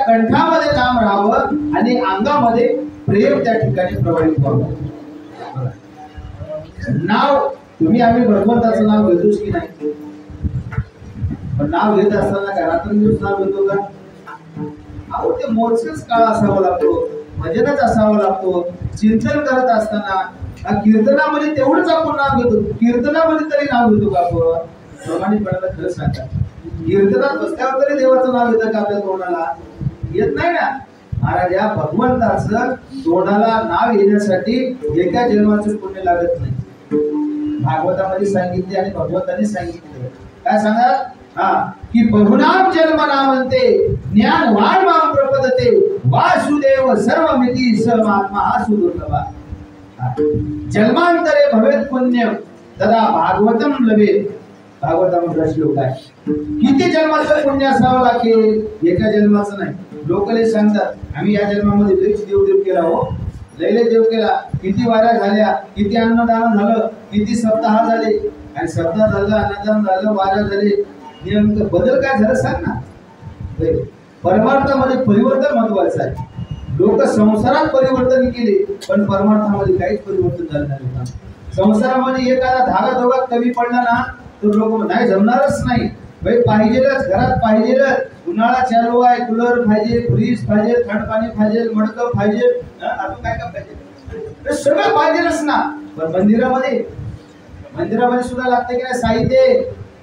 कंठामध्ये नाम राहावं आणि अंगामध्ये प्रेम त्या ठिकाणी प्रवाहित व्हावं. नाव तुम्ही आम्ही भगवंताचं नाव घेतोच की नाही? पण नाव घेत असताना घरातून दिवस नाव घेतो का? अहो ते मोजकेच काळ असावा लागतो, भजनच असावं लागतो. चिंतन करत असताना कीर्तनामध्ये तेवढंच आपण नाव घेतो. कीर्तनामध्ये तरी नाव घेतो का आपण? प्रमाणिकपणाला खरं सांगा, कीर्तनात बसल्यावर तरी देवाचं नाव येतं का आपल्या तोंडाला? येत नाही ना. महाराज या भगवंताचं तोंडाला नाव येण्यासाठी एका जन्माचं पुण्य लागत नाही. भागवतामध्ये सांगितले आणि भगवंतांनी सांगितले. काय सांगा? की बहुनाम जन्म नामंते ज्ञानवान माम प्रपदते वासुदेव सर्वमिति समात्मा हा सुदुर्लभा. जन्मांतरे भवेत पुण्यम तदा भागवतम लभेत. भागवतामध्ये श्लोक आहे. किती जन्माचं पुण्य असावं लागेल? एका जन्माचं नाही. लोकले सांगतात आम्ही या जन्मामध्ये लईच देव केला, हो लईले देव केला, किती वाऱ्या झाल्या, किती अन्नदान झालं, किती सप्ताह झाले. आणि सप्ताह झालं, अन्नदान झालं, वाऱ्या झाले, नेमकं बदल काय झालं सांग ना. परमार्थामध्ये परिवर्तन महत्वाचं आहे. लोक संसारात परिवर्तन केले पण परमार्थामध्ये काहीच परिवर्तन झालं नाही. संसारामध्ये एखादा धागा दोघात कमी पडला ना तर लोक नाही जमणारच नाही. पाहिजेलच, घरात पाहिजेलच. उन्हाळा चालू आहे, कूलर पाहिजे, फ्रीज पाहिजे, थंड पाणी पाहिजे, मडकं पाहिजे, अजून काय काय पाहिजे, सगळं पाहिजेलच ना. पण मंदिरामध्ये सुद्धा लागते की नाही साहित्य.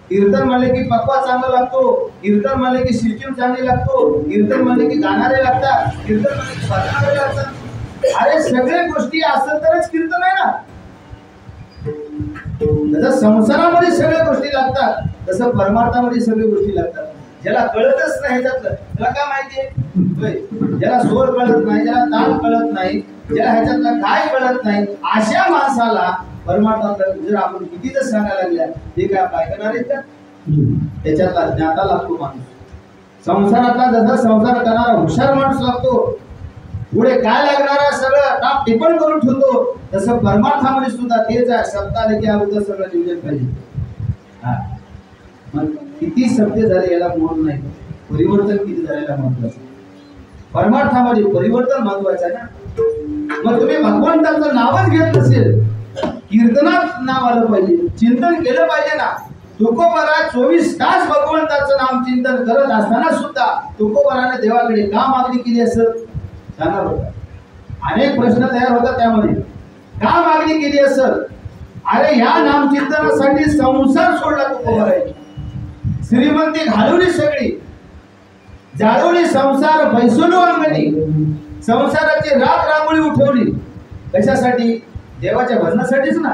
कीर्तन म्हणले की पक्वा चांगला लागतो, कीर्तन म्हणले की सिस्टीम चांगली लागतो, कीर्तन म्हणले की गाणारे लागतात, कीर्तन म्हणले की वाजणारे लागतात. अरे सगळे गोष्टी असत तरच कीर्तन आहे ना. जसं संसारामध्ये सगळ्या गोष्टी लागतात तसं परमार्थामध्ये सगळ्या गोष्टी लागतात. ज्याला कळतच नाही ह्याच्यातलं त्याला काय माहितीये? ज्याला स्वर कळत नाही, ज्याला ताल कळत नाही, ज्याला ह्याच्यातलं काय कळत नाही, अशा माणसाला परमार्थातलं जर आपण किती जर सांगायला लागल्या ते काय ऐकणार आहेत का? त्याच्यातला ज्ञाता लागतो माणूस. संसारातला जसा संसार करणारा हुशार माणूस लागतो, पुढे काय लागणार सगळं टाप टिप्पण करून ठेवतो, तसं परमार्थामध्ये सुद्धा तेच आहे. सप्ताह की अगोदर सगळं नियोजन पाहिजे. मग किती सत्य झाले याला मोड नाही, परिवर्तन किती झालेला महत्वाचं. परमार्थामध्ये परिवर्तन महत्वाचं आहे ना. मग तुम्ही भगवंताचं नावच घेत नसेल, कीर्तनात नाव आलं पाहिजे, चिंतन केलं पाहिजे ना. तुकोबरा 24 तास भगवंताचं नाम चिंतन करत असताना सुद्धा तुकोबराने देवाकडे का मागणी केली असं जाणार होता. अनेक प्रश्न तयार होतात त्यामध्ये. का मागणी केली असं? अरे ह्या नामचिंतनासाठी संसार सोडला तुकोबराने. श्रीमंती घालवली सगळी, जाळवली संसार बैसलो अंगणी, संसाराची राख रांगोळी उठवली. कशासाठी? देवाच्या भजनासाठीच ना.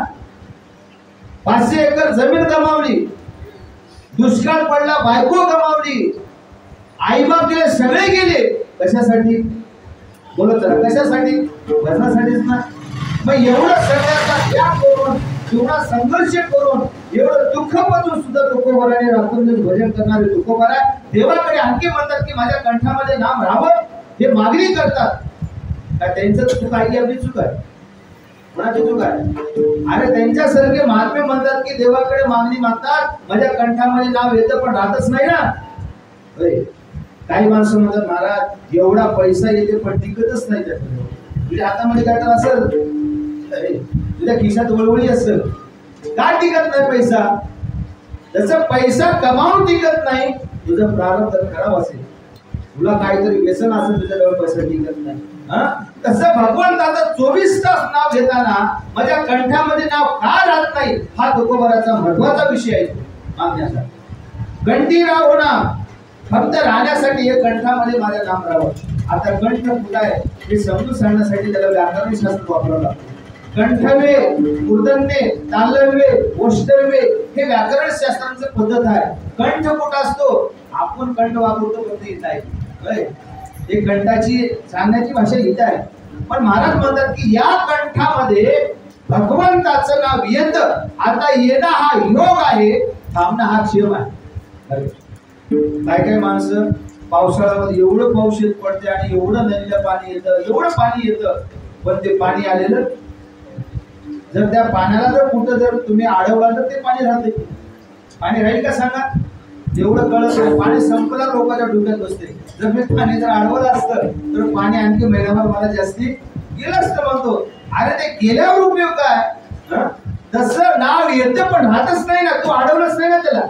500 एकर जमीन गमावली, दुष्काळ पडला, बायको गमावली, आईबाप गेले, सगळे गेले. कशासाठी? बोलत चला, कशासाठी? भजनासाठीच ना. मग एवढं सगळ्याचा त्याग करून, एवढा संघर्ष करून, एवढं दुःख पासून सुद्धा तुकोबराने रात्रंदिवस भजन करणारे तुकोबरा देवाकडे आणखी म्हणतात की माझ्या कंठामध्ये नाम राहावं, हे मागणी करतात. का त्यांचं चूक आहे? आपली चूक आहे? कोणाची चूक आहे? अरे त्यांच्यासारखे महात्मे म्हणतात की देवाकडे मागणी मागतात, माझ्या कंठामध्ये नाव येतं पण राहतच नाही ना. काही माणसं म्हणतात महाराज एवढा पैसा येते पण टिकतच नाही त्याच्यामध्ये. तुझ्या हातामध्ये काय तर असेल, तुझ्या खिशात वळवळी असेल, का टिकत नाही पैसा? जसं पैसा कमावून टिकत नाही, तुझं प्रारब्ध खराब असेल, तुला काहीतरी व्यसन असेल, तुझ्याजवळ पैसा टिकत नाही. तसं भगवंताचं 24 तास नाव घेताना माझ्या कंठामध्ये नाव का राहत नाही, हा तुकोबराचा महत्वाचा विषय आहे मागण्याचा. कंठी राहो ना, फक्त राहण्यासाठी हे कंठामध्ये माझं नाम राहावं. आता कंठ कुठं आहे हे समजून सांगण्यासाठी त्याला व्याकरण शास्त्र वापरावं लागतं. कंठवे, मूर्धन्य, तालव्य, ओष्ठव्य हे व्याकरण शास्त्रांचं पद्धत आहे. कंठ कुठं असतो? आपण कंठ वापरतो फक्त इथं आहे. हे कंठाची सांगण्याची भाषा इथं आहे. पण महाराज म्हणतात की या कंठामध्ये भगवंताचं नाव येतं. आता येणं हा योग आहे, थांबणं हा क्षेम आहे. काय काय माणसं पावसाळ्यामध्ये एवढं पाऊस येत पडते आणि एवढं नदीला पाणी येतं, एवढं पाणी येतं, पण ते पाणी आलेलं जर त्या पाण्याला जर कुठं जर तुम्ही अडवला तर ते पाणी राहते. पाणी राहील का सांगा? एवढं कळत नाही. पाणी संपलं लोकांच्या डोक्यात बसते. जर मी पाणी जर अडवलं असतं तर पाणी आणखी महिन्याभर मला जास्ती गेलं असतं म्हणतो. अरे ते गेल्यावर उपयोग काय? तसं नाव येतं पण राहतच नाही ना, तू अडवलंच नाही ना त्याला.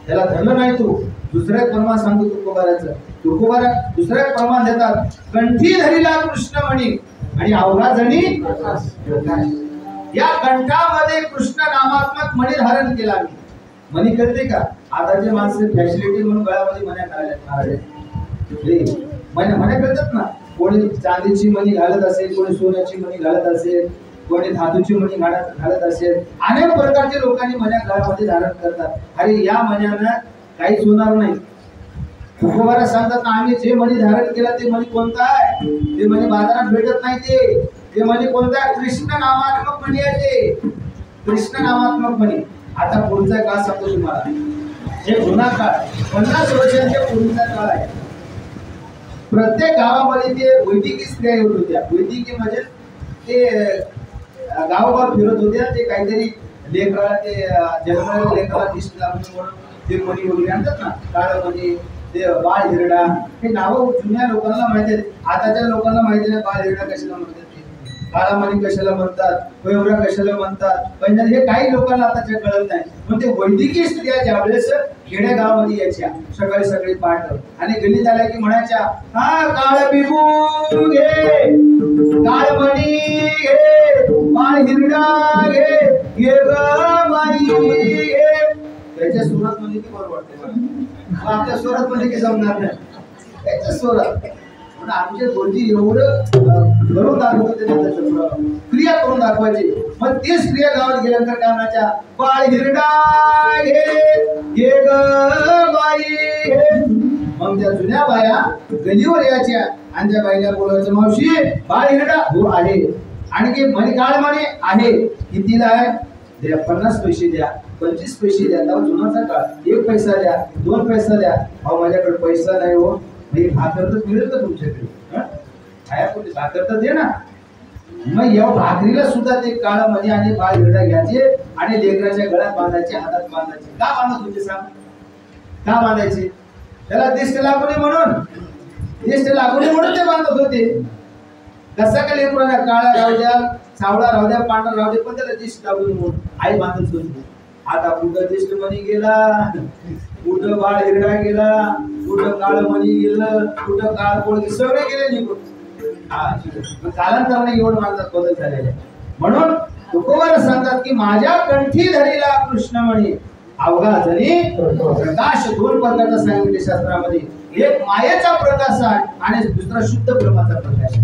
त्याला धरलं नाही तू. दुसऱ्या प्रमाण सांगतो तुकोबाराचं. तुकोबारा दुसऱ्या प्रमाण देतात, कंठी धरिला कृष्णमणी आणि अवघा जणी या कंठामध्ये कृष्ण नामात्मक मणी धारण केला. मणी कळते का? आताचे माणसं फॅसिलिटी म्हणून गळ्यामध्ये मण्या घालतात. मण्या कळतात ना. कोणी चांदीची मणी घालत असेल, कोणी सोन्याची मणी घालत असेल, कोणी धातूची मणी घालत असेल. अनेक प्रकारचे लोकांनी मण्या गळ्यामध्ये धारण करतात. अरे या मण्यानं काहीच होणार नाही. तुकोबारा सांगतात ना, आम्ही जे मणी धारण केला ते मणी कोणता आहे? ते मणी बाजारात भेटत नाही. ते मणी कोणता आहे? कृष्ण नामात्मक मणी आहे. ते कृष्ण नामात्मक मणी. आता पुढचा काळ सांगतो तुम्हाला. हे जुना काळ 50 वर्षांच्या पूर्वीचा काळ आहे. प्रत्येक गावामध्ये ते वैदिकी स्त्रिया येत होत्या. वैदिकी म्हणजे ते गावोगाव फिरत होत्या. ते काहीतरी लेकराला ते जन्मलेल्या लेकराला दिसत लागून म्हणून ते मणी वगैरे आणतात ना, काळ मणी, ते बाळ हिरडा. हे नावं जुन्या लोकांना माहिती आहेत. आताच्या लोकांना माहिती नाही बाळ हिरडा कशाला म्हणतात, काळा मणी कशाला म्हणतात, कोयवरा कशाला म्हणतात. पण हे काही लोकांना आताच्या कळत नाही. पण ते वैदिकीय स्त्रिया ज्यावेळेस खेडेगावामध्ये यायच्या सकाळी सकाळी पाठ आणि गल्लीत आल्या की म्हणायच्या, हा काळ बिबू घे, काळ मणी घे, बाळ हिरडा घे ग माई घे. त्याच्या सुरात मध्ये की बरोबर वाटते. आपल्या स्वरात मध्ये की जमणार नाही. त्याच्या स्वरात पण आमचे गुरुजी एवढं करून दाखवते, क्रिया करून दाखवायची. मग तेच क्रिया गावात गेल्यानंतर काय म्हणायच्या, बाळ हिरडा घे ग बाई घे. मग त्या जुन्या बाया गलीवर यायच्या आणि त्या बाईला बोलायचं, मावशी बाळ हिरडा हो आहे. आणखी म्हणे काळ म्हणे आहे. कितीला आहे? द्या 50 पैसे द्या, 25 पैसे द्या. तेव्हा जुनाचा काळ. 1 पैसा द्या, 2 पैसा द्या. अहो माझ्याकडे पैसा नाही हो. भाकर तर मिळेल का तुमच्याकडे? खाया कुठे भाकर तर दे ना. मग या भाकरीला सुद्धा ते काळ मणी आणि बाळ हिरडा घ्यायचे आणि लेकराच्या गळ्यात बांधायचे, हातात बांधायचे. का बांधत होते सांग? का बांधायचे? त्याला दिष्ट लागू नये म्हणून. दिष्ट लागू नये म्हणून ते बांधत होते. कसा का लेकराला काळा राहू द्या, सावळा राहू द्या, पांढरा राहू द्या, पण त्याला दिष्ट लागू नये म्हणून आई बांधत होती. आता कुठं दिष्ट मणी गेला, कुठं बाळ हिरडा गेला, कुठं काळ मणी गेलं, कुठं काळ कोळी, सगळे गेले निघून. कालांतराने एवढं माझा बदल झालेला. म्हणून तुकोबारा सांगतात की माझ्या कंठी धरिला कृष्णमणी अवघा जणी प्रकाश. 2 प्रकारचा सांगितले शास्त्रामध्ये. एक मायेचा प्रकाश आहे आणि दुसरा शुद्ध ब्रह्माचा प्रकाश.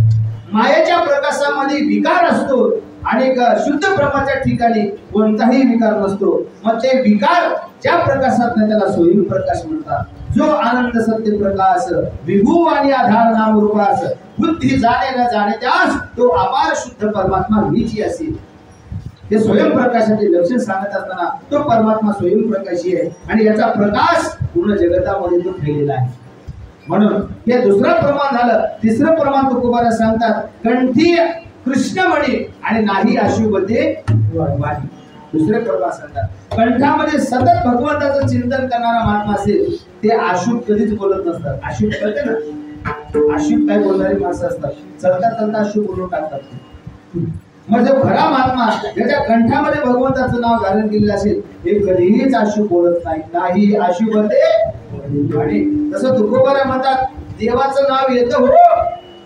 मायेच्या प्रकाशामध्ये विकार असतो आणि शुद्ध ब्रह्माच्या ठिकाणी कोणताही विकार नसतो. मग ते विकार ज्या प्रकाशात नाही त्याला स्वयं प्रकाश म्हणतात. जो आनंद सत्य प्रकाश विभू आणि आधार नाम रूपास बुद्धी जाणे न जाणे त्यास तो अपार शुद्ध परमात्मा मीची असेल. हे स्वयंप्रकाशाचे लक्षण सांगत असताना तो परमात्मा स्वयंप्रकाशी आहे आणि याचा प्रकाश पूर्ण जगतामध्ये तो फैलेला आहे. म्हणून हे दुसरं प्रमाण झालं. तिसरं प्रमाण तुकोबारा सांगतात, कंठी कृष्णमणी आणि नाही अशुभते वाणी. दुसरे प्रमाण सांगतात, कंठामध्ये सतत भगवंताचं चिंतन करणारा महात्मा असेल ते अशुभ कधीच बोलत नसतात. अशुभ कळते ना, अशुभ काय बोलणारी माणसं असतात. चलता चलता अशुभ बोलून टाकतात. मग जो खरा महात्मा ज्याच्या कंठामध्ये भगवंताचं नाव धारण केलेलं असेल हे कधीच अशुभ बोलत नाही. नाही अशुभते वाणी. तसं तुकोबारा म्हणतात, देवाचं नाव येतं हो,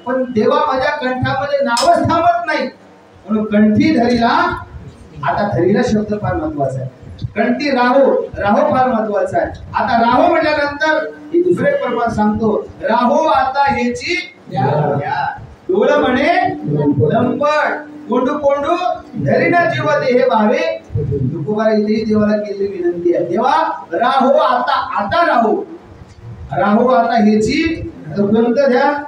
पण देवा माझ्या कंठामध्ये नावच थांबत नाही. म्हणून कंठी धरिला. आता धरिला शब्द फार महत्वाचा आहे. कंठी राहो, राहो फार महत्वाचा आहे. आता राहो म्हटल्यानंतर हे दुसरे प्रमाण सांगतो, राहो आता ह्याची डोळ म्हणे लंपट, कोंडू कोंडू धरिना जीव देह भावे. तुकोबारा इथेही देवाला केलेली विनंती आहे, देवा राहो आता, आता राहो, राहो आता ह्याची कोणतं ध्यान,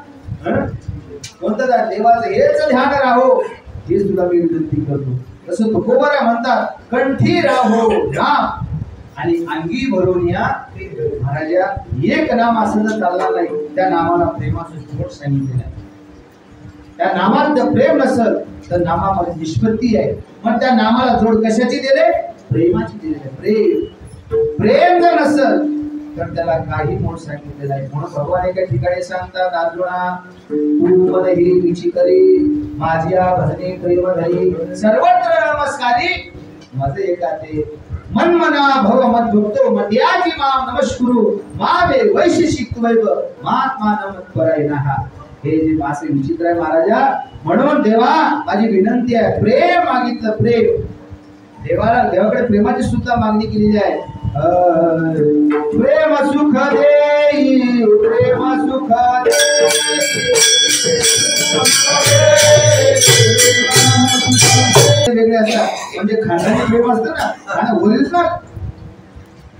कोणतं ध्यान? देवाचं हेच ध्यान राहो, हेच तुला मी विनंती करतो. तसं तुकोबारा म्हणतात, कंठी राहो नाम आणि अंगी भरून या महाराजा. एक नाम असं जर चालणार नाही, त्या नामाला प्रेमाचं जोड सांगितलेलं आहे. त्या नामात जर प्रेम नसेल तर नामामध्ये निष्पत्ती आहे. मग त्या नामाला जोड कशाची दिले? प्रेमाची दिलेली. प्रेम प्रेम जर नसेल तर त्याला काही मोठ सांगितलेलं आहे. म्हणून भगवान एका ठिकाणी सांगतात, अर्जुना तू मदही विचिकरी माझ्या भजनी प्रेम धरी सर्वत्र नमस्कारी मजे एकाते मन मना भव मत भक्तो मध्याजी माम नमस्कुरु मावे वैशिशिक वैभ महात्मा नमत परायणहा. हे जे मासे विचित्र आहे महाराजा. म्हणून देवा माझी विनंती आहे, प्रेम मागितलं, प्रेम देवाकडे प्रेमाची सुद्धा मागणी केलेली आहे. प्रेम सुख देई प्रेम सुख वेगळे असतात. म्हणजे खानदानी प्रेम असतं ना, आणि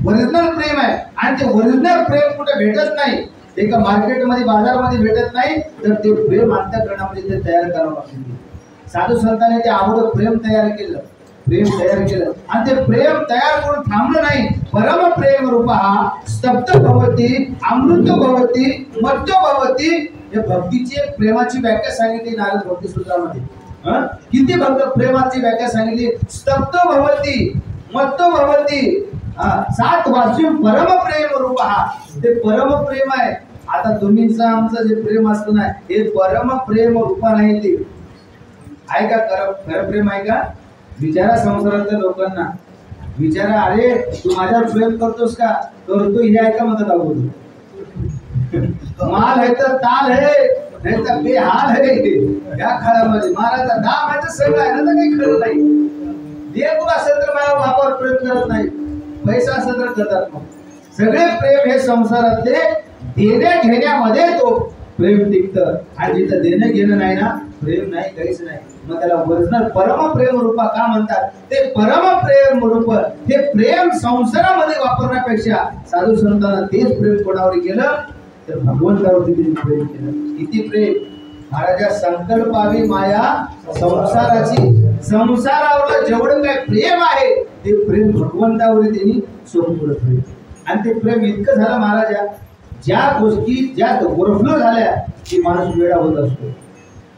ओरिजिनल प्रेम आहे. आणि ते ओरिजिनल प्रेम कुठे भेटत नाही, ते का मार्केटमध्ये बाजारामध्ये भेटत नाही. तर ते प्रेम अंतःकरणामध्ये ते तयार करावं लागते. साधू संतांनी ते अगोदर प्रेम तयार केलं आणि ते प्रेम तयार करून थांबलं नाही. परम प्रेम रूपा स्तब्ध भवती अमृत भवती मत्तो भवती. हे भक्तीची प्रेमाची व्याख्या सांगितली नारद भक्ती सूत्रामध्ये. किती भक्त प्रेमाची व्याख्या सांगितली. स्तब्ध भवती मत्तो भवती 7 वासू परम प्रेम रूपा. ते परम प्रेम आहे. आता तुम्हीचं आमचं जे प्रेम असतं ना, हे परम प्रेम रूपा नाही. ते आहे का खरं प्रेम आहे का? विचारा संसारातल्या लोकांना, विचारा, अरे तू माझ्यावर प्रेम करतोस का? करतो हे आहे का म्हणतात अगोदर. माल है तर ताल है नाही तर बेहाल है. या काळामध्ये महाराजा दाम आहे तर सगळं आहे ना, तर काही खरं नाही. देव असेल तर माझ्या बापावर प्रेम करत नाही, पैसा असेल तर करतात. मग सगळे प्रेम हे संसारातले देण्या घेण्यामध्ये तो प्रेम टिकतं. आणि जिथं देणं घेणं नाही ना, प्रेम नाही, काहीच नाही. मग त्याला ओरिजिनल परम प्रेम रूपा का म्हणतात? ते परम प्रेम रूप हे प्रेम संसारामध्ये वापरण्यापेक्षा साधू संतांना तेच प्रेम कोणावर केलं तर भगवंतावरती त्यांनी प्रेम केलं. किती प्रेम महाराजा. संकल्पावी माया संसाराची. संसारावर जेवढं काय प्रेम आहे ते प्रेम भगवंतावर त्यांनी सोपवलं प्रेम. आणि ते प्रेम इतकं झालं महाराजा, ज्या गोष्टी ज्या ओव्हरफ्लो झाल्या की माणूस वेळा होत असतो.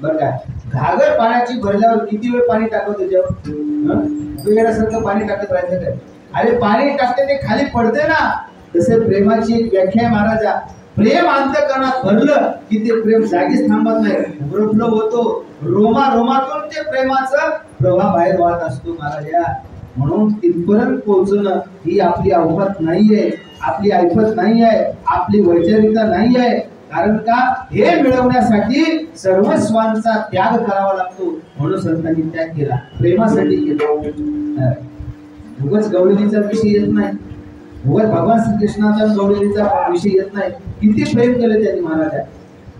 बरं काय, घागर पाण्याची भरल्यावर किती वेळ पाणी टाकत त्याच्यावर? वेळासारखं पाणी टाकत राहायचं काय? अरे पाणी टाकते ते खाली पडते ना. तसे प्रेमाची एक व्याख्या आहे महाराजा. प्रेम अंतःकरणात भरलं की ते प्रेम जागीच थांबत नाही, ओव्हरफ्लो होतो. रोमातून ते प्रेमाचा प्रवाह बाहेर वाहत असतो महाराजा. म्हणून तिथपर्यंत पोहोचणं ही आपली अवघात नाहीये, आपली ऐपत नाही आहे, आपली वैचारिकता नाही आहे. कारण का, हे मिळवण्यासाठी सर्वस्वांचा त्याग करावा लागतो. म्हणून संतांनी त्याग केला, प्रेमासाठी केला. उगाच गवळणीचा विषय येत नाही, उगाच भगवान श्रीकृष्णाचा गवळणीचा विषय येत नाही. किती प्रेम केलं त्यांनी महाराजा,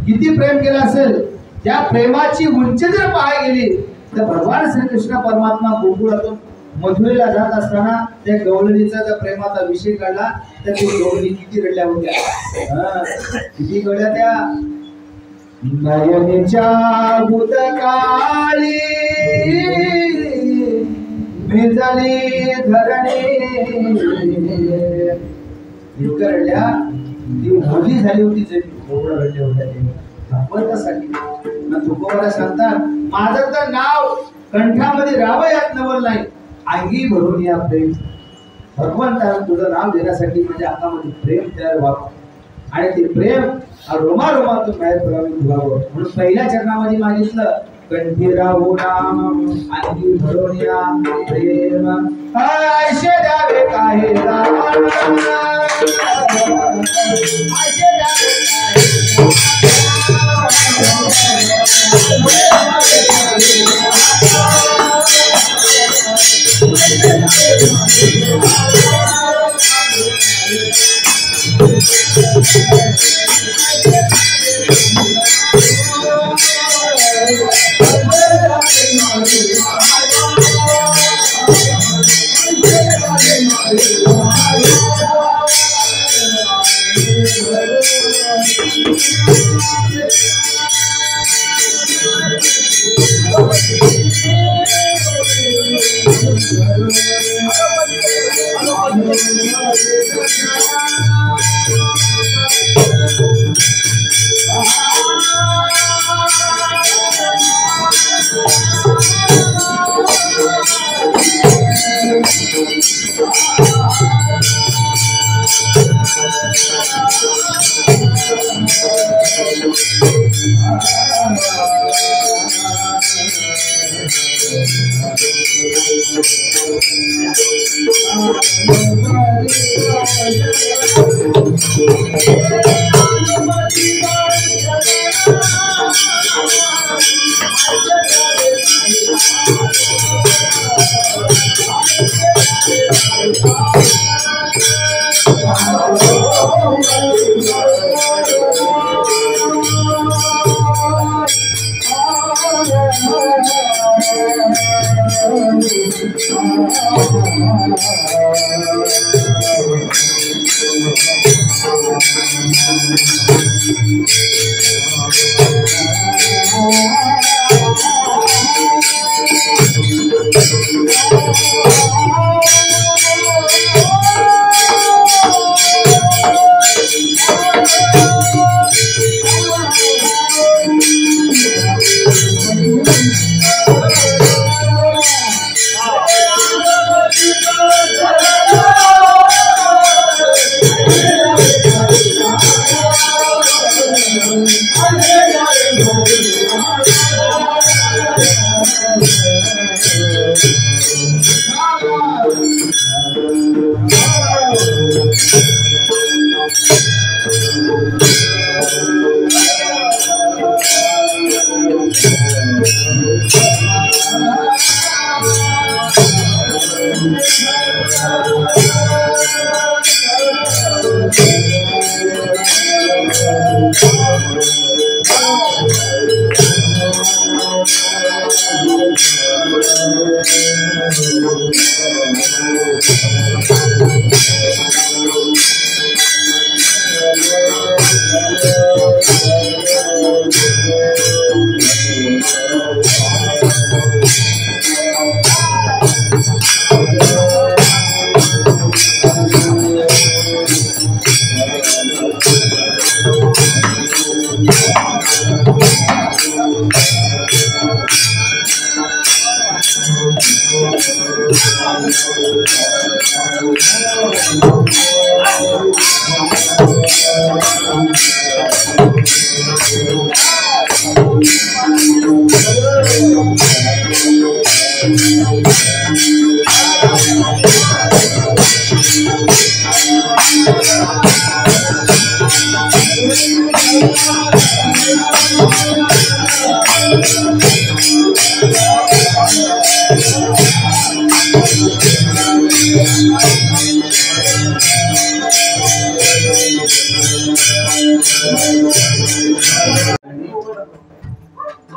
किती प्रेम केलं असेल. त्या प्रेमाची उंची जर पाहायला गेली तर भगवान श्रीकृष्ण परमात्मा गोकुळातून मथुरेला जात असताना त्या गवळणीचा जर प्रेमाचा विषय काढला तर ती गवळणी किती रडल्या होत्या, किती गळ्या त्या. नयनीच्या भूतकाळी भिजली धरणी. इतकं रडल्या, ती ओली झाली होती जमीन, एवढं रडल्या होत्या ते भगवंतासाठी. तुकोबाला सांगतात, माझं तर नाव कंठामध्ये राहावं यात नवल नाही, अंगी भरून या प्रेम. भगवंताला तुझं नाव देण्यासाठी माझ्या अंगामध्ये प्रेम तयार व्हावं आणि ते प्रेम रोमातून बाहेर पडावं. म्हणून पहिल्या चरणामध्ये मागितलं, कंठी राहू नाम अंगी भरून या प्रेम. आशे द्यावे काही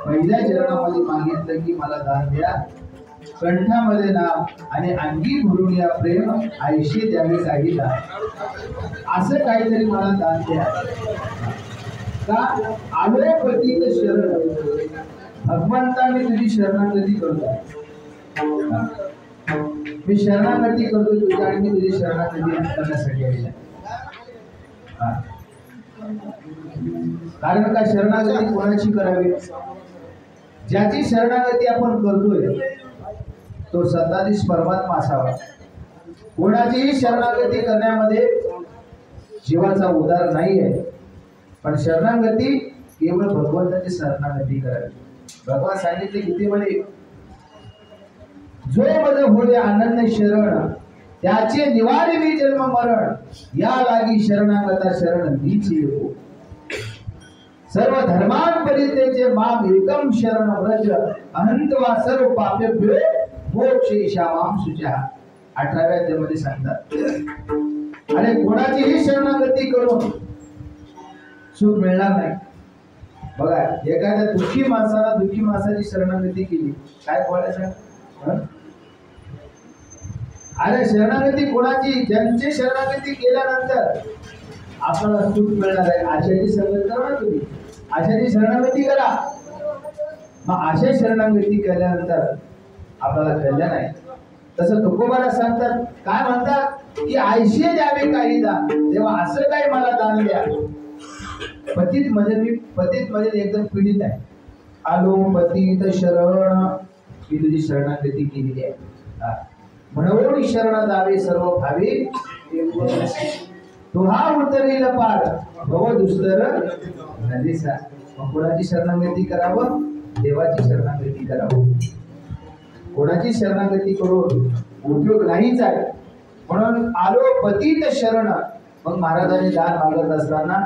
पहिल्या चरणामध्ये मागितलं की मला दान द्या, कंठामध्ये नाम आणि अंगी भरून या प्रेम आयुष्य द्यावे काही दान, असं काहीतरी मला दान द्या. का आलोय पतित शरण, भगवंताने तुझी शरणागती करतो. मी शरणागती करतो तुझ्या आणि मी तुझी शरणागती करण्यासाठी आलेला. कारण का शरणागती कोणाची करावी? ज्याची शरणागती आपण करतोय तो सत्ताधीश परमात्मा असावा. कोणाचीही शरणागती करण्यामध्ये जीवाचा उद्धार नाही आहे, पण शरणागती केवळ भगवंताची शरणागती करावी. भगवान सांगितले किती म्हणे, जो मद होय आनंद शरण, त्याचे निवारिवी जन्म मरण, या लागी शरणागता शरण मीच येतो. सर्व धर्मान परित्यजे माम एकम शरण व्रज, अहंतवा सर्व पापेभ्यो मोक्षेशामाम शुचः. 18व्या अध्यायामध्ये सांगतात. आणि कोणाचीही शरणागती करून सुख मिळणार नाही. बघा, एखाद्या दुःखी माणसाला दुःखी माणसाची शरणागती केली, काय बोलायचं? अरे शरणागती कोणाची? ज्यांची शरणागती केल्यानंतर आपल्याला सुख मिळणार आहे, आशाची संगत करा ना तुम्ही. आशाची शरणागती करा. मग आशा शरणागती केल्यानंतर आपल्याला कल्याण आहे. तसं तुकोबाला सांगतात, काय म्हणतात की आयशे द्यावे काही दान, तेव्हा असं काय मला दान द्या. पतित मध्ये एकदम पीडित आहे. आलो पतित शरण, मी तुझी शरणागती केलेली आहे. म्हणून शरण जावे सर्व भावी. तो हा उतरील पार भव दुस्तर नदीचा. मग कोणाची शरणागती करावं? देवाची शरणागती करावं. कोणाची शरणागती करून उपयोग नाहीच आहे. म्हणून आलो पतित शरण. मग महाराजांनी दान मागत असताना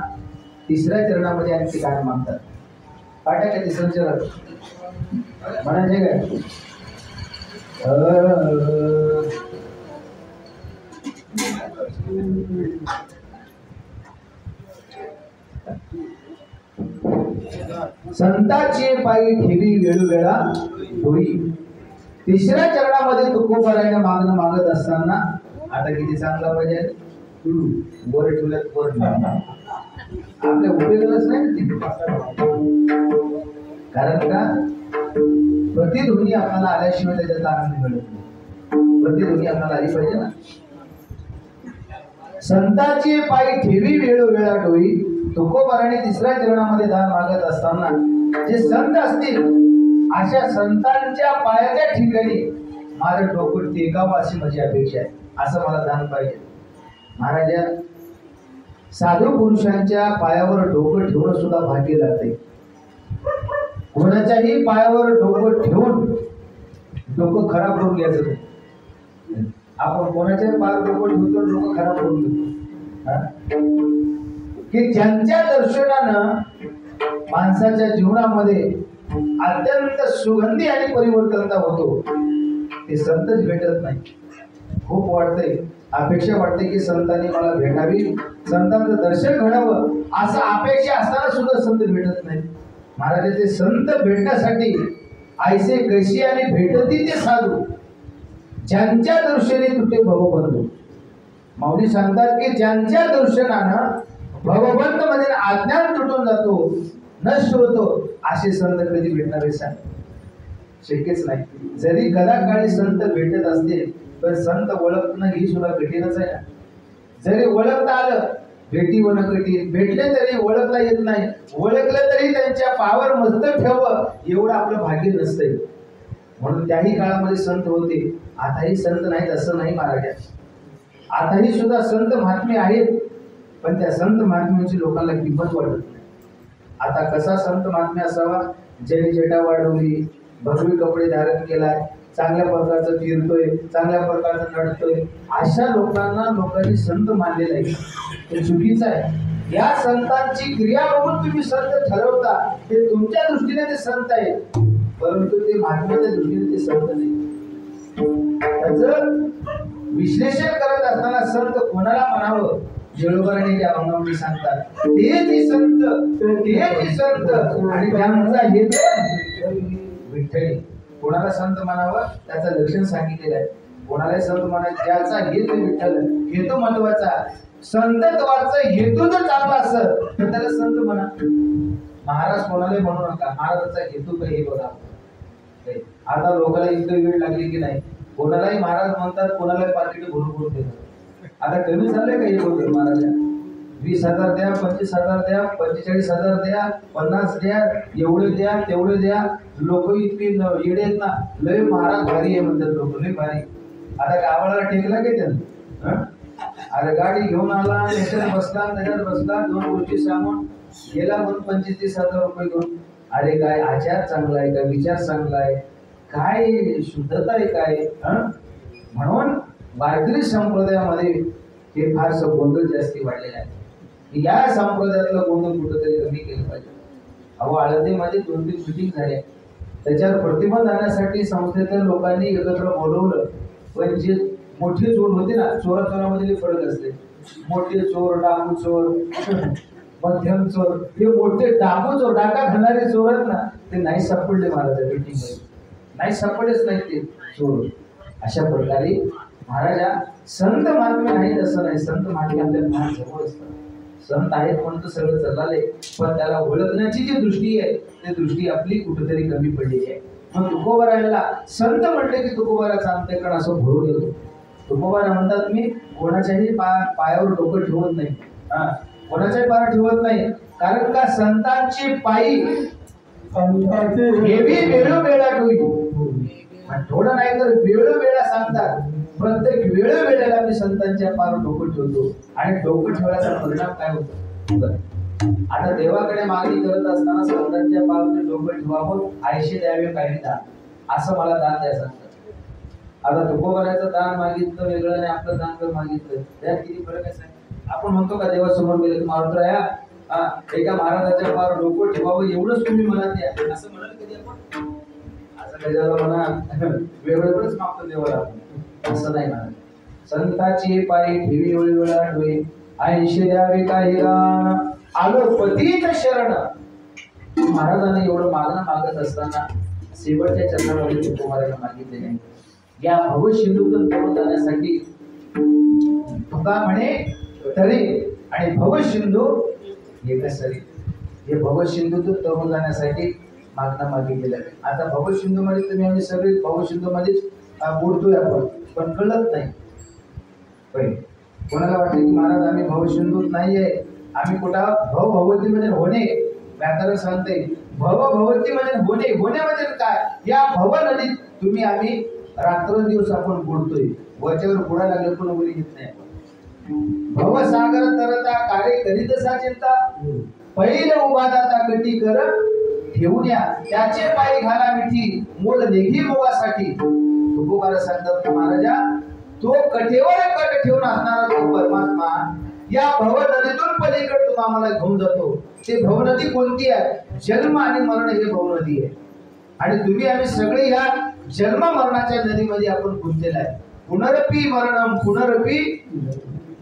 तिसऱ्या चरणामध्ये आणखी दान मागतात. पाठ्या का तिसरं चरण म्हणायचे काय? संतांचे पायी ठेवी वेळोवेळा होई. तिसऱ्या चरणामध्ये तुकोबारायने मागणं मागत असताना आता किती चांगला पाहिजे बोर ठेवल्यात बोर आपल्या उपयोगालाच नाही. कारण का प्रतिध्वनी आपल्याला आल्याशिवाय त्याच्यात आनंद मिळत नाही. प्रतिध्वनी आपल्याला आली पाहिजे ना. संतांची पायी ठेवी वेळोवेळा डोई. तुकोबाराने तिसऱ्या चरणामध्ये दान मागत असताना जे संत असतील अशा संतांच्या पायाच्या ठिकाणी माझं डोकं टेकावं अशी माझी अपेक्षा आहे. असं मला दान पाहिजे. महाराजा साधू पुरुषांच्या पायावर डोकं ठेवणं सुद्धा भाग्य लागते. कोणाच्याही पायावर डोकं ठेवून डोकं खराब करून घ्यायचं नाही. आपण कोणाच्याही पायावर डोकं ठेवतो डोकं खराब करून घेतो. की ज्यांच्या दर्शनानं माणसाच्या जीवनामध्ये अत्यंत सुगंधी आणि परिवर्तनता होतो ते संतच भेटत नाही. खूप वाटतंय, अपेक्षा वाटते की संतांनी मला भेटावी, संतांचं दर्शन घडावं असं अपेक्षा असताना सुद्धा संत भेटत नाही. महाराजांचे संत भेटण्यासाठी ऐसे कशी आणि भेटती ते साधू ज्यांच्या दर्शनी तुटे भवबंधू. माऊली सांगतात की ज्यांच्या दर्शनानं भवबंध मध्ये अज्ञान तुटून जातो, नष्ट होतो, असे संत कधी भेटणारे सांग शक्यच नाही. जरी कदा काळी संत भेटत असतील तर संत ओळखणं ही सुद्धा कठीणच आहे. जरी ओळखता आलं भेटी होणं कठीण, भेटले तरी ओळखता येत नाही, ओळखलं तरी त्यांच्या पायावर मस्तक ठेवावं एवढं आपलं भाग्य नसतंय. म्हणून त्याही काळामध्ये संत होते, आताही संत नाहीत असं नाही महाराजा. आताही सुद्धा संत महात्मे आहेत, पण त्या संत महात्म्यांची लोकांना किंमत वाटत नाही. आता कसा संत महात्म्य असावा? ज्याने जटा वाढवली, भगवी कपडे धारण केलाय, चांगल्या प्रकारचं फिरतोय, चांगल्या प्रकारचं नडतोय, अशा लोकांना लोकांनी संत मानलेलं आहे. ते चुकीचं आहे. या संतांची क्रिया बघून तुम्ही संत ठरवता, ते तुमच्या दृष्टीने ते संत आहेत, परंतु ते महात्म्याच्या दृष्टीने ते संत नाही. त्याचं विश्लेषण करत असताना संत कोणाला म्हणावं जेळोबारांनी त्या अभंगामध्ये सांगतात, ते संत आणि त्यांचा हेतू विठ्ठली. कोणाला संत म्हणावं त्याचं लक्षण सांगितलेलं आहे. कोणालाही संत म्हणायचं ज्याचा हेतू विठ्ठल, हेतू महत्वाचा. संतत्वाचा हेतू जर चांगला असेल तर त्याला संत म्हणा. महाराज कोणालाही म्हणू नका, महाराजांचा हेतू काय हे बघा. आता लोकांना इतकं वेळ लागली की नाही, कोणालाही महाराज म्हणतात, कोणालाही पाकिट भरून देतात. आता कमी झालंय का हे बोलतो महाराज? 20,000 द्या, 25,000 द्या, 45,000 द्या, 50 द्या, एवढे द्या तेवढे द्या. लोक इतकी येडे आहेत ना, लय महाराज भारी आहे म्हणतात लोक, लय भारी. आता गावाला टेकला काय त्यानं? अरे गाडी घेऊन आला, याच्यात बसला, त्याच्यात बसला, 2 गोष्टी सांगून गेला, म्हणून 25,000 रुपये घेऊन. अरे काय आचार चांगला आहे का? विचार चांगला आहे काय? शुद्धता आहे काय? म्हणून वारकरी संप्रदायामध्ये हे फारसं गोंधळ जास्ती वाढलेलं आहे. या संप्रदायातलं गोंधळ कुठंतरी कमी केलं पाहिजे. अहो आळंदीमध्ये 2-3 मिटिंग झाल्या, त्याच्यावर प्रतिबंध आणण्यासाठी संस्थेतल्या लोकांनी एकत्र बोलवलं. पण जे मोठे चोर होते ना, चोरामध्ये फरक असते. मोठे चोर, डाकू चोर, मध्यम चोर, हे मोठे डाकू चोर, डाका खाणारे चोर आहेत ना, ते नाही सापडले महाराजा मिटिंगमध्ये, नाही सापडलेच नाही ते चोर. अशा प्रकारे महाराजा संत महात्मे नाहीत असं नाही, संत महात्मे आपल्या फार जवळ असतात. संत आहेत म्हणून तर सगळं चाललंय, पण त्याला ओळखण्याची जी दृष्टी आहे ती दृष्टी आपली कुठेतरी कमी पडलेली आहे. मग तुकोबारायला संत म्हटले की तुकोबाराचा अंत्यकण असं भरून येतो. तुकोबारा म्हणतात मी कोणाच्याही पायावर डोकं ठेवत नाही, कोणाच्याही पायावर ठेवत नाही. कारण का संतांची पायी हेवी वेळोवेळा ठेवी, थोडं नाही तर वेळोवेळा सांगतात प्रत्येक वेळेला मी संतांच्या पार डोकं ठेवतो आणि डोकं ठेवण्याचा परिणाम काय होतो? आता देवाकडे मागणी करत असताना संतांच्या पार डोकं ठेवावं, आयशे द्यावे काही दान, असं मला दान द्या सांगतात. आता तुकोबाराचं दान मागितलं वेगळं आणि आपलं दान जर मागितलं त्यात किती फरक आहे? आपण म्हणतो का देवासमोर गेले मारुद्रा या एका महाराजाच्या पार डोकं ठेवावं एवढंच तुम्ही मनात द्या, असं म्हणाल कधी आपण? असं त्याच्याला म्हणा वेगळंच मागतो देवाला, असं नाही म्हणा. संताची पायी ठेवी वेळवेळा डोळे, ऐंशी द्यावे काही दान, आलो पतीत शरण. महाराजांनी एवढं मागणं मागत असताना शेवटच्या चरणामध्ये तुकोबाराला मागितले नाही. या भवसिंधूतून तरुण जाण्यासाठी तुका म्हणे तरी आणि भवसिंधू एकसरी, हे भवसिंधूतून तरुण जाण्यासाठी मागणं मागितलेलं आहे. आता भवसिंधू मध्ये तुम्ही आम्ही सगळे भवसिंधू मध्येच बुडतोय आपण, पण कळत नाही. कोणाला वाटतं की महाराज आम्ही भवसिंधूत नाहीये, आम्ही कुठं भवभवती मध्ये होणे. व्याकरण सांगते भवभवती मध्ये होणे, होणे म्हणजे काय? या भव नदीत तुम्ही आम्ही रात्रंदिवस आपण बुडतोय. वरच्यावर बुडायला लागले पण उडी घेत नाही. भवसागर तरता कार्य करीत असा चिंता, पहिले उभा दाता कटी कर ठेवून या, त्याचे पायी घाला मिठी मोल लेखी मोगासाठी. तुकोबारा सांगतात महाराजा, तो कटेवर कट ठेवून असणारा तो परमात्मा या भव नदीतून पलीकडे तुम्ही आम्हाला घेऊन जातो. ते भव नदी कोणती आहे? जन्म आणि मरण हे भव नदी आहे. आणि तुम्ही आम्ही सगळे या जन्म मरणाच्या नदीमध्ये आपण गुंतलेला आहे. पुनरपी मरणम पुनरपी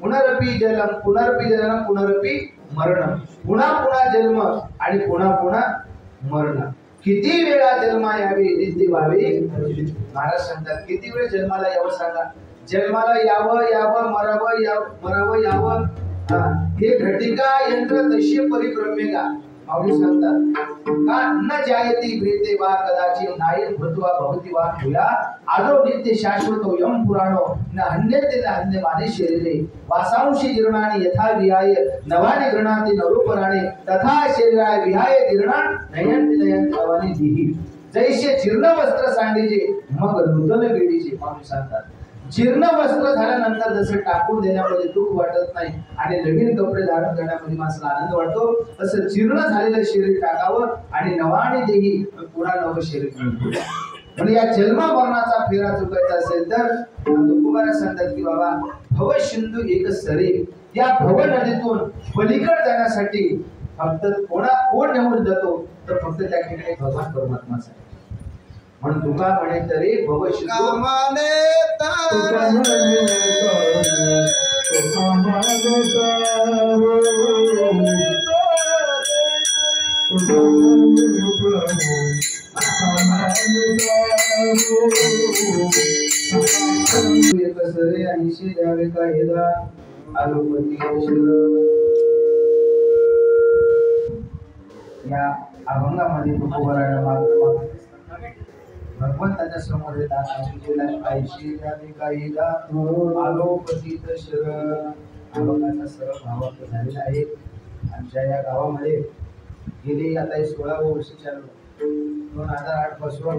पुनरपी जन्म पुनरपी जन्म पुनरपी मरण, पुन्हा पुन्हा जन्म आणि पुन्हा पुन्हा मरण. किती वेळा जन्मा यावे नित्य व्हावे. महाराज सांगतात किती वेळ जन्माला यावं सांगा. जन्माला यावं यावं मरावं यावं हे घटिका यंत्र तशी परिभ्रमेगा. माऊली सांगतात का न जायती प्रीते वा कदाचित नायन भूत्वा भवती वा भूया, आदो नित्य शाश्वतो यम पुराणो न हन्यते न हन्य माने शरीरे, वासांशी जीर्णानि यथा विहाय नवानि गृणाति नरूपराणे, तथा शरीराय विहाय जीर्णान नयंति नयंति नवानि देहि. जैसे जीर्ण वस्त्र सांडीचे मग नूतन बेडीचे. माऊली सांगतात जीर्ण वस्त्र झाल्यानंतर जसं टाकून देण्यामध्ये दुःख वाटत नाही आणि नवीन कपडे धारण करण्यामध्ये माणसाला आनंद वाटतो, तसं जीर्ण झालेलं शरीर टाकावं आणि नवाने देही पुन्हा नवं शरीर मिळतं. म्हणजे या जन्म मरणाचा फेरा चुकायचा असेल तर तुकोबारा सांगतात की बाबा भवसिंधू एक सरे, या भव नदीतून पलीकडे जाण्यासाठी फक्त कोण नेऊन जातो तर फक्त त्या ठिकाणी भगवान परमात्माच आहे. म्हणून तुका म्हणे तरी भवसिंधू एकसरे ऐंशी द्यावे काही दान, आलोपती या अभंगामध्ये तुकोबाराला मागणं भगवंताच्या समोर ऐंशी द्यावे काही दान, आलोपतीत शरण. अभंगाचा सर्व भावार्थ झालेला आहे. आमच्या या गावामध्ये गेली आता 16 वर्ष चालू 2008 पासून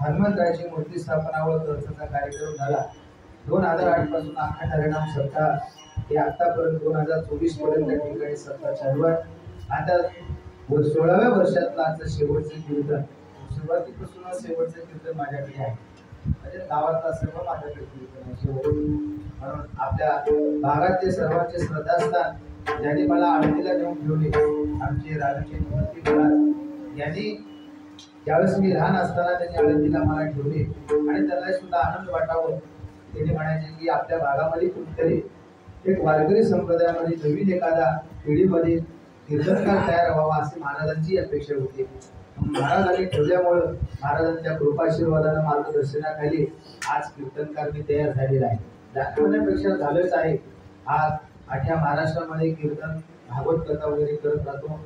हनुमंतरायाची मूर्ती स्थापना व खर्चाचा कार्यक्रम झाला. 2008 पासून अखंड हरिनाम सप्ताह हे आतापर्यंत 2024 पर्यंत त्या ठिकाणी सप्ताह चालू आहे. आता 16व्या वर्षातला आजचं शेवटचं कीर्तन, सुरुवातीपासून शेवटचं कीर्तन माझ्याकडे आहे. म्हणजे गावातला सर्व माझ्याकडे कीर्तन आहे. म्हणून आपल्या भागातले सर्वांचे श्रद्धास्थान ज्यांनी मला आळंदीला नेऊन ठेवले, आमचे राजूचे मूर्ती महाराज यांनी ज्यावेळेस मी लहान असताना त्यांनी आळंदीला मला ठेवले आणि त्याला सुद्धा आनंद वाटावं. त्यांनी म्हणायचे की आपल्या भागामध्ये कुठेतरी एक वारकरी संप्रदायामध्ये नवीन एखादा पिढीमध्ये कीर्तनकार तयार व्हावा अशी महाराजांची अपेक्षा होती. महाराजांनी ठेवल्यामुळं महाराजांच्या कृपाशीर्वादानं मार्गदर्शनाखाली आज कीर्तनकार मी तयार झालेला आहे. दाखवण्यापेक्षा झालंच आहे. आज अख्ख्या महाराष्ट्रामध्ये कीर्तन भागवत कथा वगैरे करत राहतो.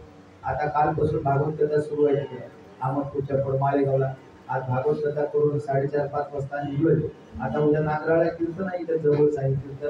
आता कालपासून भागवत कथा सुरू आहे. अहमदपूरच्या मालेगावला आज भागवत कथा करून 4:30-5 वाजता निघलोय. आता उद्या नागराळा कीर्तन आहे, इथं जवळच आहे कीर्तन.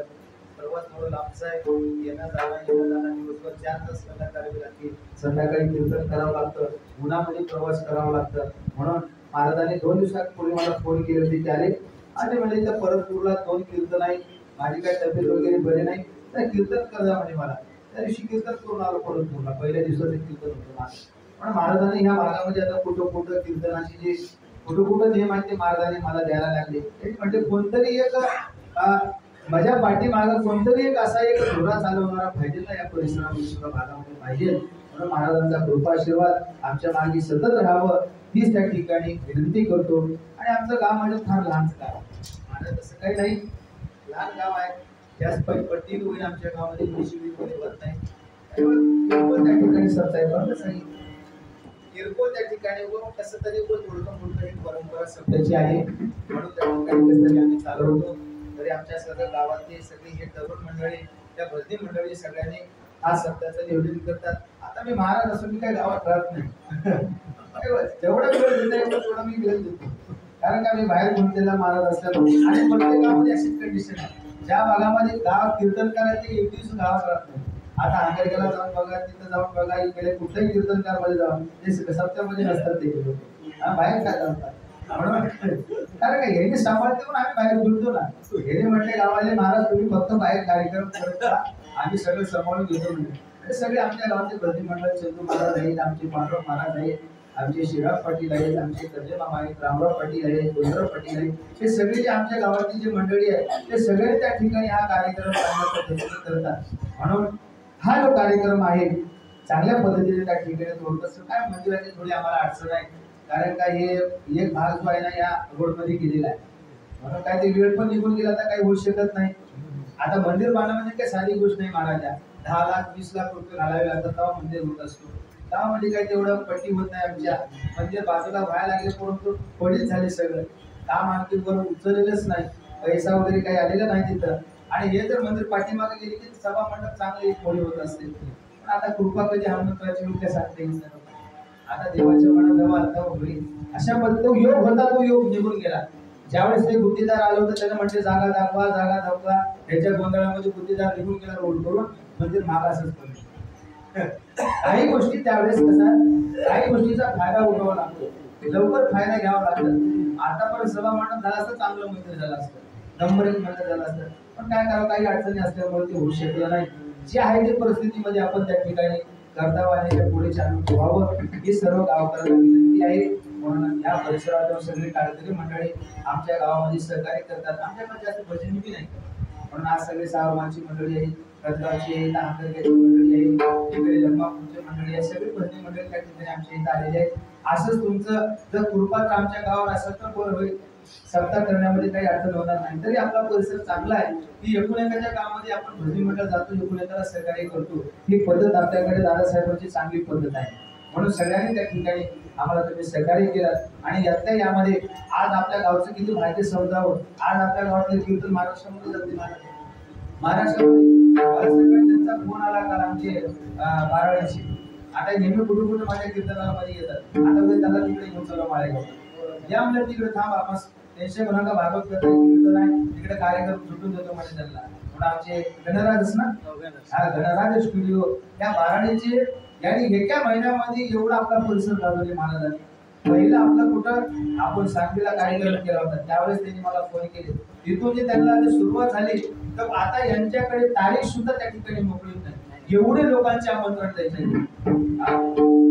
सर्वात थोडं लांबचं आहे. येणं जाणं दिवसभर 4 तास कथा करावी लागते. संध्याकाळी कीर्तन करावं लागतं, उन्हामध्ये प्रवास करावा लागतं. म्हणून महाराजांनी 2 दिवसापूर्वी मला फोन केले होते की अरे आणि म्हणजे त्या परतपूरला 2 कीर्तन आहे, माझी काय तब्येत वगैरे बरे नाही, तर कीर्तन करा म्हणजे मला. त्या दिवशी कीर्तन करून आलो परतपूरला, पहिल्या दिवसाचं कीर्तन होतं माझं. पण महाराजांनी ह्या भागामध्ये आता कुठं कीर्तनाची जी कुठं नियम आहेत ते महाराजांनी मला द्यायला लागले. एक म्हणजे कोणतरी एक माझ्या पाठीमागं कोणतरी एक असा एक धोरा चालवणारा पाहिजे ना या परिसरामध्ये सुद्धा भागामध्ये पाहिजे. म्हणून महाराजांचा कृपा आशीर्वाद आमच्या मागे सतत राहावं हीच त्या ठिकाणी विनंती करतो. आणि आमचं गाव म्हणजे फार लहानच गाव, माझं तसं काही नाही, लहान गाव आहे. त्याच पट्टी होईल आमच्या गावामध्ये कोणी होत नाही. त्या ठिकाणी सरसाहेबांना सांगितलं किरकोळ त्या ठिकाणी व कसं तरी थोडं एक परंपरा सध्याची आहे, म्हणून त्या ठिकाणी कसं तरी आम्ही चालवतो. तरी आमच्या सगळ्या गावातली सगळी हे तरुण मंडळी, त्या भरती मंडळी सगळ्यांनी हा सत्याचं नियोजन करतात. आता मी महाराज असून मी काही गावात राहत नाही, जेवढा वेळ देता येतो तेवढा मी वेळ देतो, कारण का मी बाहेर गुंतलेला महाराज असल्यामुळे. आणि प्रत्येक गावामध्ये अशीच कंडिशन आहे, ज्या भागामध्ये गाव कीर्तन करायचे एक दिवस गावात राहत नाही. आता आंबेडकरला जाऊन बघा, तिथं जाऊन बघा, इकडे कुठल्याही कीर्तनकार मध्ये जाऊन ते सप्त्यामध्ये नसतात ते लोक, बाहेर काय जातात. म्हणून कारण काय हे सांभाळते पण आम्ही बाहेर बोलतो ना, हे म्हटले गावाले महाराज तुम्ही फक्त बाहेर कार्यक्रम करत राहा, आम्ही सगळं सांभाळून घेतो. म्हणजे सगळे आमच्या गावाचे प्रतिमंडळ चंदू महाराज आहेत, आमचे पांडव महाराज आहेत, आमचे शिवराज पाटील आहेत, आमचे कर्जे मामा आहेत, रामराव पाटील आहेत, गोविंदराव पाटील आहेत, हे सगळे जे आमच्या गावातली जी मंडळी आहे ते सगळे त्या ठिकाणी हा कार्यक्रम चांगल्या पद्धतीने करतात. म्हणून हा जो कार्यक्रम आहे चांगल्या पद्धतीने त्या ठिकाणी होत असतो. काय मंदिराची थोडी आम्हाला अडचण आहे, कारण काय हे एक भाग जो आहे ना या रोडमध्ये गेलेला आहे, म्हणून काय ते वेळ पण निघून गेला तर काही होऊ शकत नाही. आता मंदिर बांधणं म्हणजे काही साधी गोष्ट नाही महाराजा, 10 लाख 20 लाख रुपये घालावे लागतात तेव्हा मंदिर होत असतो. गावामध्ये काही तेवढं पट्टी होत नाही आमच्या, मंदिर बाजूला व्हायला लागले परंतु पडीत झाले सगळं काम, आणखी बरोबर उचललेलंच नाही, पैसा वगैरे काही आलेला नाही तिथं. आणि हे जर मंदिर पाठीमागे गेले की सभा मंडप चांगले थोडी होत असते. पण आता कृपा कधी हनुमंतराची लोक सांगते, आता देवाच्या मनाजवळ आता होईल अशा पद्धतीने योग होता, तो योग निघून गेला. ज्यावेळेस ते गुत्तेदार आलं होतं त्यानं म्हटले जागा दाखवा, ह्याच्या गोंधळामध्ये गुत्तेदार निघून गेला रोड करून, मंदिर मागासच पडले. काही गोष्टी त्यावेळेस कसा, काही गोष्टीचा फायदा उठवावा लागतो, लवकर फायदा घ्यावा लागतो. आता पण सभा मंडप झाला असतं, चांगलं मंदिर झालं असतं, नंबर 1 मंदिर झालं असतं. पण काय करावं, काही अडचणी असल्यामुळे ते होऊ शकलं नाही. जे आहे ते परिस्थितीमध्ये आपण त्या ठिकाणी कर्तव्य आणि पुढे चालू ठेवावं ही सर्व गावकऱ्यांना विनंती आहे. म्हणून या परिसरात सगळी कार्यकर्ते मंडळी आमच्या गावामध्ये सहकार्य करतात. आमच्याकडे जास्त भजनी बी नाही, म्हणून आज सगळे सावमानची मंडळी आहे, रत्नाची आहे, तांबरची मंडळी आहे, इकडे लंबापूरची मंडळी आहे, सगळी भजनी मंडळी त्या ठिकाणी आमच्या इथं आलेले आहेत. असंच तुमचं जर कृपा तर आमच्या गावावर असेल तर बरं होईल, सप्ताह करण्यामध्ये काही अडचण होणार नाही. तरी आपला परिसर चांगला आहे की एकूण एकाच्या कामामध्ये आपण भजनी मंडळ जातो, एकूण एकाला सहकार्य करतो, ही पद्धत आपल्याकडे दादासाहेबांची चांगली पद्धत आहे. म्हणून सगळ्यांनी त्या ठिकाणी आम्हाला तुम्ही सहकार्य केलं. आणि यामध्ये आज आपल्या गावचं किती माहिती समजावं, आज आपल्या गावातले कीर्तन महाराष्ट्रामध्ये जाते, महाराष्ट्रामध्ये त्यांचा फोन आला काल आमचे बाराळ्याशी, आता नेहमी कुठे माझ्या कीर्तनामध्ये येतात, आता त्याला तिकडे घेऊन चला माळेगाव, या म्हणजे तिकडे थांब आपण टेन्शन कोणाला भागवत कीर्तन आहे तिकडे कार्यक्रम सुटून देतो म्हणजे त्यांना. म्हणून आमचे गणराज ना, हा गणराज स्टुडिओ त्या बाराळीचे यांनी एका महिन्यामध्ये एवढा आपला परिसर गाजवले महाराजांनी. पहिला आपला कुठं आपण सांगलीला कार्यक्रम केला होता, त्यावेळेस त्यांनी मला फोन केले, तिथून जे त्यांना सुरुवात झाली तर आता यांच्याकडे तारीख सुद्धा त्या ठिकाणी मोकळी नाही, एवढे लोकांचे आमंत्रण द्यायचे.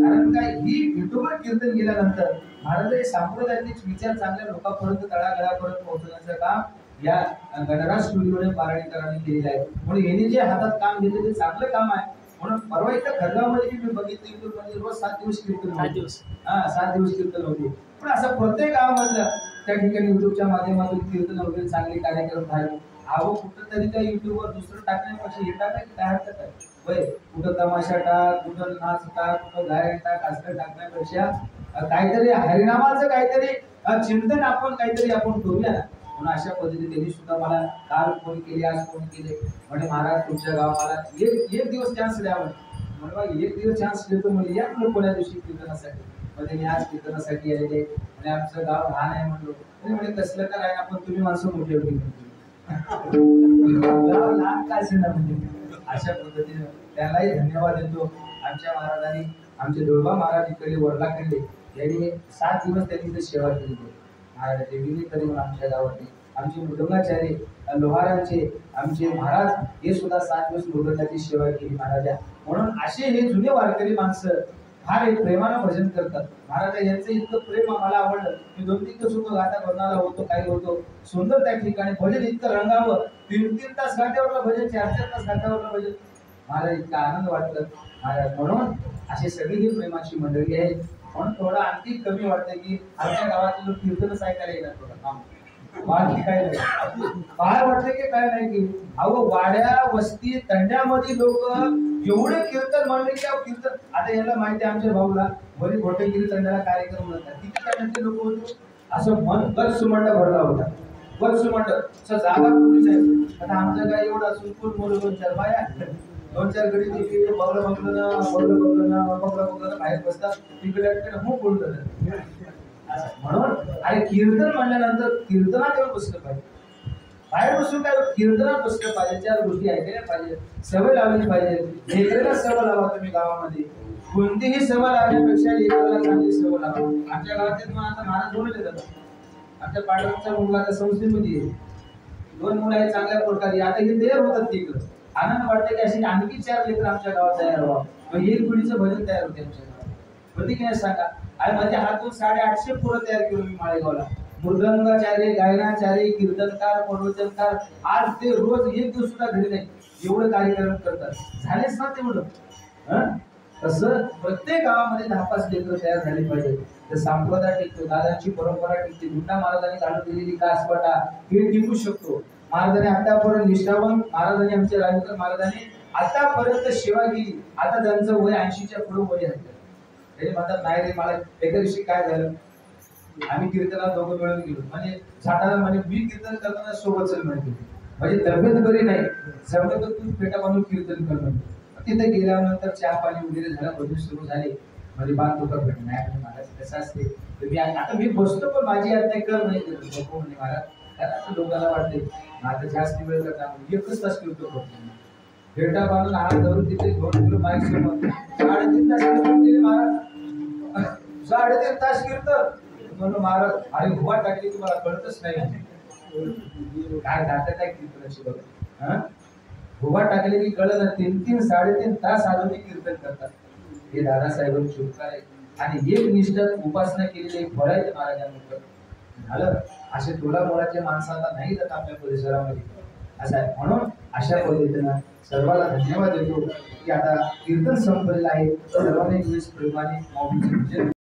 कारण काय ही युट्यूबवर कीर्तन केल्यानंतर महाराजांनी सांप्रदायिक विचार चांगल्या लोकांपर्यंत तळागाळापर्यंत पोहोचवण्याचं काम या गणराज स्टुडिओने बाराळीकरांनी केलेलं आहे. म्हणून यांनी जे हातात काम घेतलं ते चांगलं काम आहे. म्हणून परवा इथं खरगावमध्ये मी बघितलं युट्यूब मध्ये रोज 7 दिवस कीर्तन होते, 7 दिवस कीर्तन होते. पण असं प्रत्येक गावामधलं त्या ठिकाणी युट्यूबच्या माध्यमातून कीर्तन वगैरे चांगले कार्यक्रम झाले. अहो कुठं तरी त्या युट्यूबवर दुसरं टाकण्यापेक्षा हे टाकायचं काय हरकत आहे होय, कुठं तमाशा टाक, कुठं नाच टाक, कुठं गायन टाक, असं टाकण्यापेक्षा काहीतरी हरिनामाचं काहीतरी चिंतन आपण काहीतरी आपण करूया ना. म्हणून अशा पद्धतीने त्यांनी सुद्धा मला काल फोन केले, आज फोन केले, म्हणजे महाराज तुमच्या गावाला एक दिवस चान्स द्यावं, म्हणजे एक दिवस चान्स देतो म्हणजे या कोण्या दिवशी कीर्तनासाठी, म्हणजे मी आज कीर्तनासाठी आलेले आणि आमचं गाव लहान आहे म्हणलो, म्हणजे कसलं काय आहे, आपण तुम्ही माणसं मोठी होती गाव लहान काय असेल ना, म्हणजे अशा पद्धतीने त्यालाही धन्यवाद देतो. आमच्या महाराजांनी आमचे दोळबा महाराज इकडे वडलाकडे यांनी 7 दिवस त्यांनी सेवा केली महाराजांची विधी करून आमच्या गावात आमचे मृदंगाचार्य लोहारांचे आमचे महाराज हे सुद्धा 7 दिवस मृदंगाची सेवा केली महाराजा. म्हणून असे हे जुने वारकरी माणसं फार एक प्रेमानं भजन करतात. महाराज यांचं इतकं प्रेम आम्हाला आवडलं. मी 2-3 दिवस होतो, गाता भजनाला होतो, काही होतो, सुंदर त्या ठिकाणी भजन इतकं रंगावं. 3-3 तास गात्यावरलं भजन, 4-4 तास गात्यावरलं भजन. महाराज इतका आनंद वाटलं महाराज. म्हणून अशी सगळी ही प्रेमाची मंडळी आहे. म्हणून थोडं आणखी कमी वाटतं की आमच्या गावातले लोक कीर्तनच ऐकायला येणार थोडं बाकी काय नाही. काय वाटतं की काय नाही की अहो वाड्या वस्ती तंड्यामध्ये लोक एवढे कीर्तन म्हणले की कीर्तन. आता याला माहिती आहे आमच्या भाऊला बरी मोठे कीर्तनाला कार्यक्रम होतात. किती टक्के लोक होते असं मन गट सुमंड भरला होता. गट सुमंड जागा पूर्ण आहे. आता आमचं काय एवढं असून कोण बोलू 2-4 बाया 2-4 गडी तिकडे बघलं बाहेर बसतात तिकडे हो बोलतो. म्हणून अरे कीर्तन म्हणल्यानंतर कीर्तनात येऊन बसलं पाहिजे. बाहेर बसून काय कीर्तनात बसलं पाहिजे. 4 गोष्टी ऐकल्या पाहिजे, सवय लावली पाहिजे. लेकराला सवय लावा तुम्ही गावामध्ये. कोणतीही सवय लावण्यापेक्षा लेकराला चांगली सवय लावा. आमच्या गावात आता महाराज बोलले जातात. आमच्या पाटणचा मुलगा आता संस्थेमध्ये 2 मुलं आहेत चांगल्या प्रकारे. आता हे तयार होतात तिकडं. आनंद वाटते की अशी आणखी 4 लेकर आमच्या गावात तयार व्हावं. मग एक पिढीचं भजन तयार होते आमच्या गावात. प्रतिक्रिया सांगा. आणि माझ्या हातून 850 पोरं तयार केलं मी माळेगावला. मृदंगाचार्य, गायनाचार्य, कीर्तनकार, प्रवचनकार. आज ते रोज एक दिवस सुद्धा घरी नाही एवढं कार्यक्रम करतात. झालेच ना तेवढं. तसं प्रत्येक गावामध्ये 10-5 लेकर तयार झाले पाहिजे. तर संप्रदाय टिकतो, दादांची परंपरा टिकते. गुंडा महाराजांनी घालून दिलेली कासवाटा हे टिकू शकतो. महाराजांनी आतापर्यंत निष्ठावंत महाराजांनी आमच्या राजेंद्र महाराजांनी आतापर्यंत सेवा केली. आता त्यांचं वय 80च्या पुढे वय आहे. ते म्हणतात नाही रे मला एका दिवशी काय झालं आम्ही कीर्तनाला दोघं मिळून गेलो. म्हणजे झाडाला म्हणजे मी कीर्तन करताना सोबत चल म्हणते. म्हणजे तब्येत बरी नाही जमलं तर तू पेटा बांधून कीर्तन कर म्हणते. तिथे गेल्यानंतर चहा पाणी वगैरे झालं, भजन सुरू झाले. म्हणजे बांध तुका भेट नाही मला कसं असते. तर आता मी बसतो पण माझी आज्ञा कर नाही करत नको म्हणे महाराज. कारण आता लोकांना वाटते आता जास्त वेळ करता एकच तास कीर्तन करतो. पेटा बांधून हात धरून तिथे 2 किलो माईक सोबत 3.5 तास कीर्तन केले महाराज. 3.5 तास कीर्तन म्हणून महाराज. अरे उभा टाकली तुम्हाला कळतच नाही काय जातं काय कीर्तनाची बघा. उभा टाकले की कळत 3-3-3.5 तास अजूनही कीर्तन करतात. हे दादासाहेबांची उपकार आहे. आणि एक निष्ठा उपासना केलेली एक फळ आहे महाराजांनी झालं. असे तोला मोळाचे माणसं आता नाही जात आपल्या परिसरामध्ये असं आहे. म्हणून अशा पद्धतीनं सर्वांना धन्यवाद देतो की आता कीर्तन संपलेलं आहे. सर्वांनी प्रेमाने